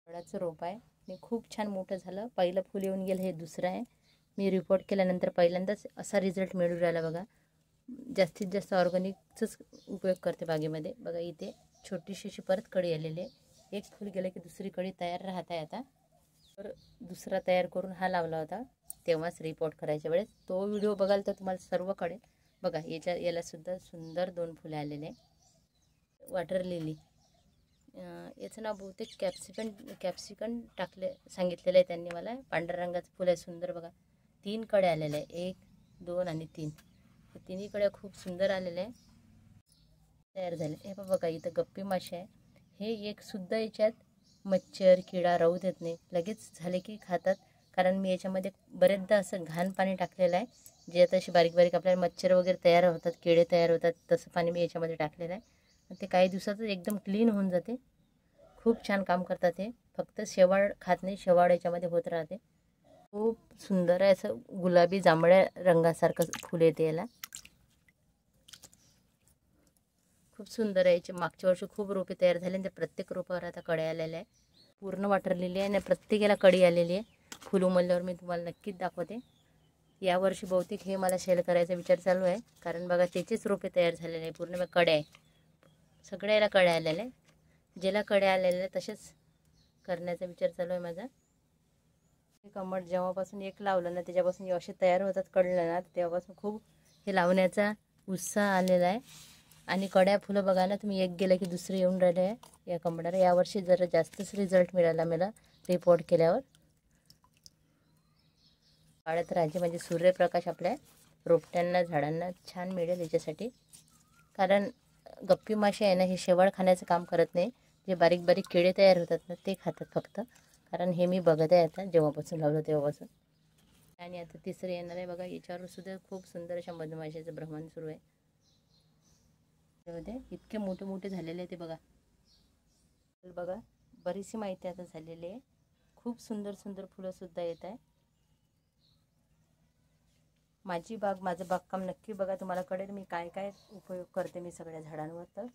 वडाचं रोप आहे आणि खूप छान मोठं झालं. पहिलं फुल येऊन गेलं, हे दुसरं आहे. मी रिपोर्ट केल्यानंतर पहिल्यांदाच असा रिझल्ट मिळून राहिला बघा. जास्तीत जास्त ऑर्गॅनिकचाच उपयोग करते बागेमध्ये. बघा इथे छोटीशी अशी परत कळी आलेली आहे. एक फुल गेलं की दुसरी कळी तयार राहत आहे. आता तर दुसरा तयार करून हा लावला होता तेव्हाच रिपोर्ट करायच्या वेळेस. तो व्हिडिओ बघाल तर तुम्हाला सर्व कळेल. बघा याला सुद्धा सुंदर 2 फुले आलेले आहे. वॉटर लिली, याचं नाव बहुतेक कॅप्सिकन टाकले सांगितलेलं आहे त्यांनी मला. पांढऱ्या रंगाचं फुल आहे सुंदर. बघा 3 कड्या आलेल्या आहे, 1 2 आणि 3. तिन्ही कड्या खूप सुंदर आलेल्या आहे, तयार झाले. हे बघा इथं गप्पी मासे आहे. हे एक सुद्धा याच्यात मच्छर किडा राहू देत नाही, लगेच झाले की खातात. कारण मी याच्यामध्ये बरेचदा असं घाण पाणी टाकलेलं आहे, जे आता अशी बारीक बारीक आपल्याला मच्छर वगैरे तयार होतात, किडे तयार होतात, तसं पाणी मी याच्यामध्ये टाकलेलं आहे. ते काही दिवसातच एकदम क्लीन होऊन जाते. खूप छान काम करतात हे. फक्त शेवाळ खात नाही, शेवाळ याच्यामध्ये होत राहते. खूप सुंदर आहे, असं गुलाबी जांभळ्या रंगासारखं फुल येते याला. खूप सुंदर आहे. याचे मागच्या वर्षी खूप रोपे तयार झाले आणि ते प्रत्येक रोपावर आता कळ्या आलेल्या आहे. पूर्ण वाटर लिली आहे आणि प्रत्येकाला कळी आलेली आहे. फुल उमलल्यावर मी तुम्हाला नक्कीच दाखवते. यावर्षी बहुतेक हे मला शेल करायचा विचार चालू आहे, कारण बघा त्याचेच रोपे तयार झालेले आहे. पूर्ण कड्या आहे, सगळ्याला कड्या आलेल्या आहे. ज्याला कड्या आलेल्या आहे तसेच करण्याचा विचार चालू आहे माझा. हे कमळ जेव्हापासून एक लावलं ना, त्याच्यापासून असे तयार होतात कळलं ना, तेव्हापासून खूप हे लावण्याचा उत्साह आलेला आहे. आणि कड्या फुलं बघा ना तुम्ही, एक गेलं की दुसरे येऊन राहिले आहे या कमळाला. यावर्षी जरा जास्तच रिझल्ट मिळाला मला रिपोर्ट केल्यावर. काढत राहायचे म्हणजे सूर्यप्रकाश आपल्या रोपट्यांना झाडांना छान मिळेल याच्यासाठी. कारण गप्पी मासे आहे ना, हे शेवाळ खाण्याचं काम करत नाही. जे बारीक बारीक किडे तयार होतात ना, ते खातात फक्त. कारण हे मी बघत आहे आता जेव्हापासून लावलं तेव्हापासून. आणि आता तिसरं येणार आहे बघा. याच्यावर सुद्धा खूप सुंदर अशा मधमाशाचं भ्रमण सुरू आहे. इतके मोठे मोठे झालेले आहे ते बघा. बघा बरीचशी माहिती आता झालेली आहे. खूप सुंदर सुंदर फुलं सुद्धा येत आहे. माझी बाग, माझं बागकाम नक्की बघा, तुम्हाला कळेल मी काय काय उपयोग करते मी सगळ्या झाडांवर. तर